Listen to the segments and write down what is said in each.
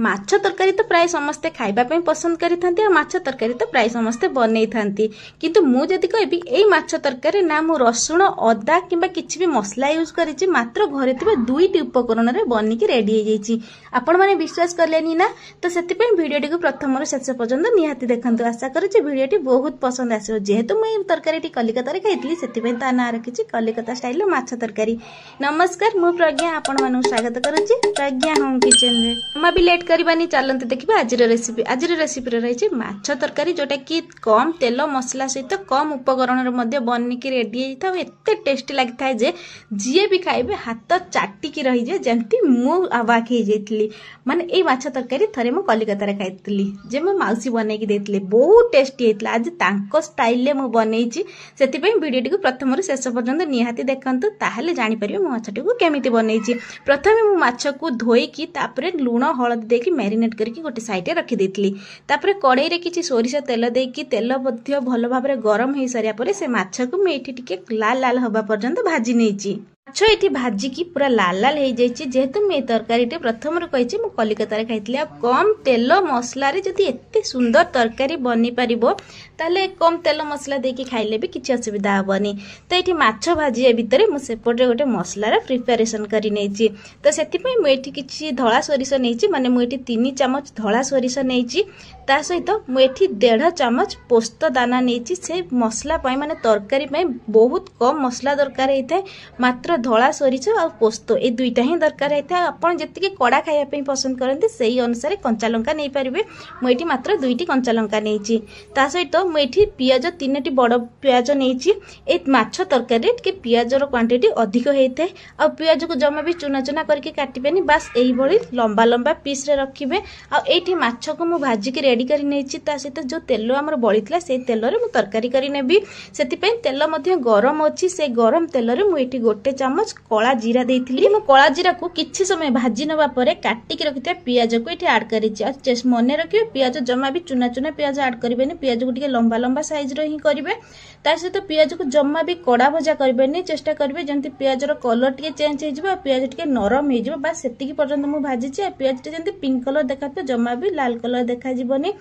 माछ तरकारी तो प्राय समस्ते खाइबा पे पसंद करि थांती और माछ तरकारी तो प्राय समस्ते बनै थांती किंतु मु जदि कहबी एई माछ तरकारी ना मु रसुण अदा किंबा किछि भी मसला यूज करिछि मात्र घरे थिबा दुईटी उपकरण रे बनि के रेडी हो जाइछि। आपण माने विश्वास करलेनी ना तो सेति पे वीडियोटी को प्रथम रु शेष पर्यंत निहाती देखंतु। आशा करूछि वीडियोटी बहुत पसंद आसीबो। जेहेतु मु एई तरकारीटी कलिकता रे खाइतली सेति पे ता ना रखिछि कलिकता स्टाइल माछ तरकारी। नमस्कार मु प्रज्ञा आपण मानु स्वागत करूछि प्रज्ञा होम किचन रे। हम भी लेट करबानी चलते देखिबा आज रेसिपी। आज रेसिपी रही माछ तरकारी जोटा कि कम तेल मसला सहित कम उपकरण रे बनिकी रेडी होता एते टेस्टी लगी था जे जी भी खाइबे हाथ चाटिकी रही जाए जमती मु अवाक हो जाइली। माने ए माछ तरकारी थरे मु कलिकता रे खाइतली जे मो माउसी बनैकी देथिले बहुत टेस्टी हेतला। आज तांको स्टाइल ले मु बनैछि सेति पे वीडियोटी को प्रथम रु शेष पर्यंत निहाती देखंतु ताहले जानि परिबे मु माछटी को केमिति बनैछि। प्रथमे मु माछ को धोईकी तापरे लूण हळदी देकी मैरिनेट करके गोटे साइड रे रखी देथिली। तापरे कड़ाई रे किछि सोरिष तेल देकी तेल मध्य भल भाबरे गरम हेई सारिया परे से माछ को मैं एठी टिके लाल लाल हबा पर्यंत भाजी नेछि। माछ एठी भाजी की पूरा लाल लाल हेई जाइछि। जेहेतु मैं तरकारी टे प्रथम रे कहिछि मु कलिकता रे खाइतली आ कम तेल मसला रे जदी एते सुंदर तरकारी बनि परिबो ताले कम तेल मसला देकी खाइले भी किछि असुविधा हबनी। तो एठी माछ भाजी भितरे मु सेपटे गोटे मसला रे प्रिपरेशन करि नेछि। तो सेति पई मु एठी किछि धळा सोरिष नेछि माने मु एठी 3 चमच धळा सोरिष नेछि। ता सहित मु एठी 1.5 चमच पोस्त दाना नेछि। से मसला पई माने तरकारी पई बहुत कम मसला दरकार हेइथे मात्र धळा सोरिष आ पोस्त ए दुईटा ही दरकार हेइथे। आपण जति के कड़ा खाइया पई पसंद करंती सेही अनुसार कंचा लंका नै परिबे। मु एठी मात्र 2टी कंचा लंका नेछि। ता सहित मु एठी पियाज 3टी बड़ पियाज नेछि। ए माछ तरकारी रे के पियाज रो क्वांटिटी अधिक हेइथे आ पियाज को जमा भी चुना चुना करके काटिबेनी बस एही भली लंबा लंबा पीस रे रखिबे। आ एठी माछ को मु भाजी के रेडी करि नेछि। ता सहित जो तेल हमर बळितला से तेल रे मु तरकारी करि नेबी। सेति पे तेल मध्ये गरम अछि। से गरम तेल रे मु एठी गोटे चमच कला जीरा देइथिली। मु कला जीरा को किछि समय भाजी नबा परे काटि के रखिते पियाज को एठी ऐड करिछि। आ मने रखिबे पियाज जमा भी चुना चुना पियाज ऐड करिबेनी। पियाज को टिके लंबा लंबा साइज रो ही करिवे। ता सहित पियाज को जमा भी कड़ा भजा करिबेनी। चेष्टा करिवे जंती पियाज रो कलर टिके चेंज हे जिवो पियाज टिके नरम हे जिवो बस सेतिकी पर्यंत मु भाजिछि। पियाज टे जंती पिंक कलर देखाते जमा भी लाल कलर देखा जिवोनी।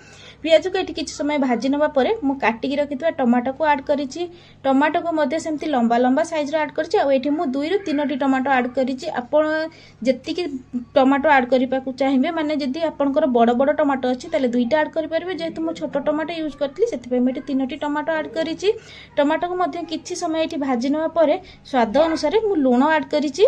पियाज को एठी किछि समय भाजी नबा परे मु काटि के रखितबा टमाटो को ऐड करिछि। टमाटो को मध्ये सेमती लंबा लंबा साइज रो ऐड करिछि। आ एठी मु 2 रु 3टी टमाटो ऐड करिछि। आपण जेतिकी टमाटो ऐड करिपा को चाहिबे माने जदी आपनकर बड़ बड़ टमाटो अछि तले 2टा ऐड करि परबे। जेहेतु मु छोटो टमाटो यूज करतली सेति पे मेटी 3टी टमाटो ऐड करिछि। टमाटो को मध्ये किछि समय एठी भाजी नबा परे स्वाद अनुसार मु लूण ऐड करिछि।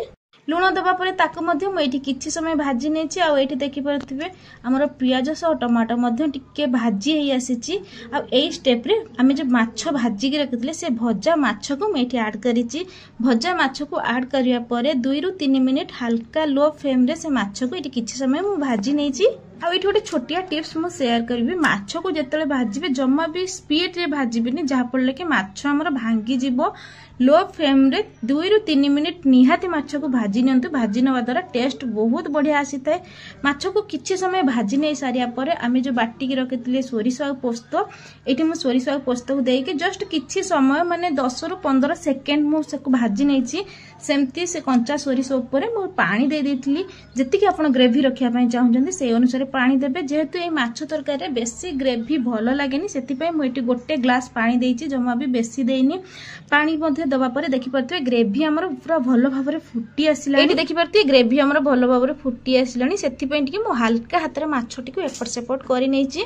लूण दबा परे ताको मध्ये मु एठी किछि समय भाजी नेछि। आ एठी देखि परथिबे हमर पियाज सह टमाटो मध्ये टिके भाजी हेई आसीछि। आ एई स्टेप रे आमे जे माछ भाजी के रखितले से भजा माछ को मु एठी ऐड करिछि। भजा माछ को ऐड करिया परे 2 रु 3 मिनिट हल्का लो फ्लेम रे से माछ को एठी किछि समय मु भाजी नेछि। आ एठी गोटे छोटिया टिप्स मु शेयर करबी। माछ को जेतले भाजीबे जम्मा भी स्पीड रे भाजीबेनी जहा पड़ले के माछ हमर भांगी जिवो। लो फ्लेम रे 2 रु 3 मिनिट निहाती माछ को भाजी नियंतु। भाजी नवा द्वारा टेस्ट बहुत बढ़िया आसी थाए। माछ को किछि समय भाजी नै सारिया परे आमे जो बाटी के रखितले सोरिष आ पोस्त एठी मु सोरिष आ पोस्त को देई के जस्ट किछि समय माने 10 रु 15 सेकंड मु से को भाजी नैछि। सेमती से कंचा सोरिष ऊपर मु पानी दे देथिली। जति कि आपण ग्रेवी रखिया पई चाहुचंदी से अनुसार पानी देबे। जेहेतु ए माछ तरकारी रे बेसी ग्रेवी भलो लागेनी सेति पई मु एठी गोटे ग्लास पानी देइछि। जमा भी बेसी देइनी। पानी मध्ये दबा परे देखि परथि ग्रेवी हमर पूरा भलो भाबरे फुटी आसिला। एठी देखि परथि ग्रेवी हमर भलो भाबरे फुटी आसिलानी। सेति पई टिके मु हल्का हातरे माछटी को एपट सेपट करि नैछि।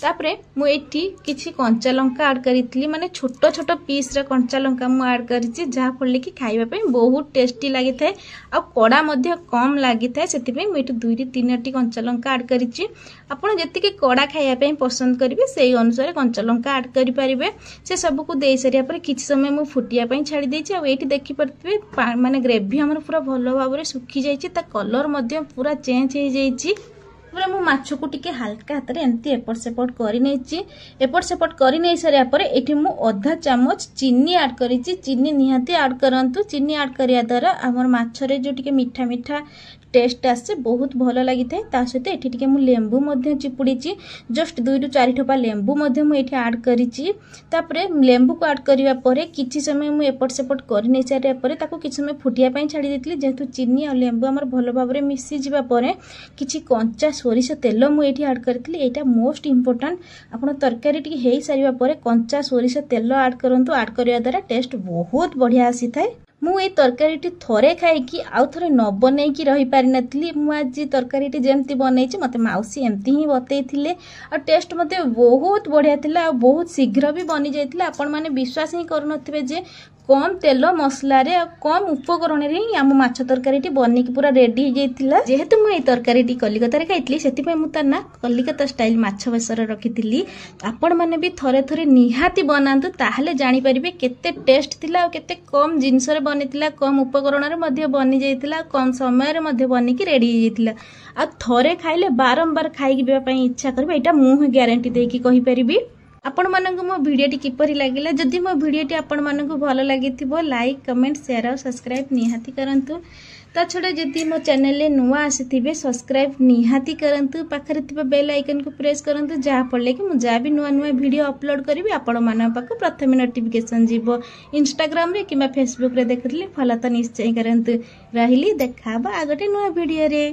तापरे मु एठी किछि कंचा लंका ऐड करितली माने छोटो छोटो पीस रे कंचा लंका मु ऐड करिछि जहा फले कि खाइबा पई बहुत टेस्टी लागि थाए। आ कड़ा मध्ये कम लागि थाए सेति पई मु एठी 2 रु 3टी कंचा लंका ऐड करिछि। आपण जति के कड़ा खाइबा पई पसंद करिवे सेही अनुसार कंचा लंका ऐड करि परिबे। से सब को देई सरिया पर किछि समय मु फुटिया पई छाडी देछि। आ एठी देखि परथिबे माने ग्रेवी हमर पूरा भलो भाबरे सुखी जाइछि। ता कलर मध्ये पूरा चेंज हे जाइछि। पूरा मु माछ को टिके हल्का हाथ रे एंती एपट सेपट करि नेछि। एपट सेपट करि नै सरिया परे एठी मु आधा चमच चीनी ऐड करिछि। चीनी निहाती ऐड करंतु। चीनी ऐड करिया द्वारा हमर माछ रे जो टिके मीठा मीठा टेस्ट आसे बहुत भल लगी था। ता सहित एठी टिके मु लेंबू मध्य चिपुड़ी जस्ट 2 ରୁ 4 ठोपा लेंबू मध्य मु एठी ऐड करिची। तापरे लेंबू को ऐड करिवा परे किछि समय मु एपट सेपट करि नै सारिया परे ताको किछि समय फुटिया पई छाडी देतली। जेतु चीनी और लेंबू हमर भलो भाबरे मिसी जिवा परे किछि कंचा सोरिष तेल मु एठी ऐड करतली। एटा मोस्ट इंपोर्टेंट। आपण तरकारी टिके हेई सारिवा परे कंचा सोरिष तेल ऐड करंतु। ऐड करिया द्वारा टेस्ट बहुत बढ़िया आसी थाए। मु ए तरकारीटी थोरे खाइकी आउ थोरे न बनैकी रही पारि नथली। मु आज तरकारीटी जेमती बनैछि मते माउसी एमती ही बतैथिले आ टेस्ट मते बहुत बढ़िया थिला आ बहुत शीघ्र भी बनि जायतिला। आपण माने विश्वास ही करू नथिबे जे कम तेल मसला रे कम उपकरण रे आम माछ तरकारीटी बनिकी पूरा रेडी हो जाइतिला। जेहेतु मु ए तरकारीटी कलिकता रे खाइतली सेति पय मु ता ना कलिकता स्टाइल माछ बेसर रखितिली। आपण माने भी थोरे थोरे निहाती बनांतु ताहले जानि परिबे केते टेस्ट थिला आ केते कम जिंस रे बनितिला, कम उपकरण रे मध्ये बनि जाइतिला, कम समय रे मध्ये बनिकी रेडी हो जाइतिला। आ थोरे खाइले बारंबार खाइकी बेबा पय इच्छा करबे। एटा मु ग्यारंटी देकी कहि परिबी। आपण मानक मो वीडियोटी किपरि लागिला। जदि मो वीडियोटी आपण मानक भलो लागिथिबो लाइक कमेंट शेयर और सब्सक्राइब निहाती करंतु। ता छडा जदि मो चैनल ले नुवा आसीथिबे सब्सक्राइब निहाती करंतु। पाखरे थिबा बेल आइकन को प्रेस करंतु जहा पड़ले कि मु जा भी नुवा नुवा वीडियो अपलोड करबी आपण मानक पाको प्रथम नोटिफिकेशन जीवो। इंस्टाग्राम रे किबा फेसबुक रे देखथले फॉलो त निश्चय करंतु। रहिली देखाबा आगटे नुवा वीडियो रे।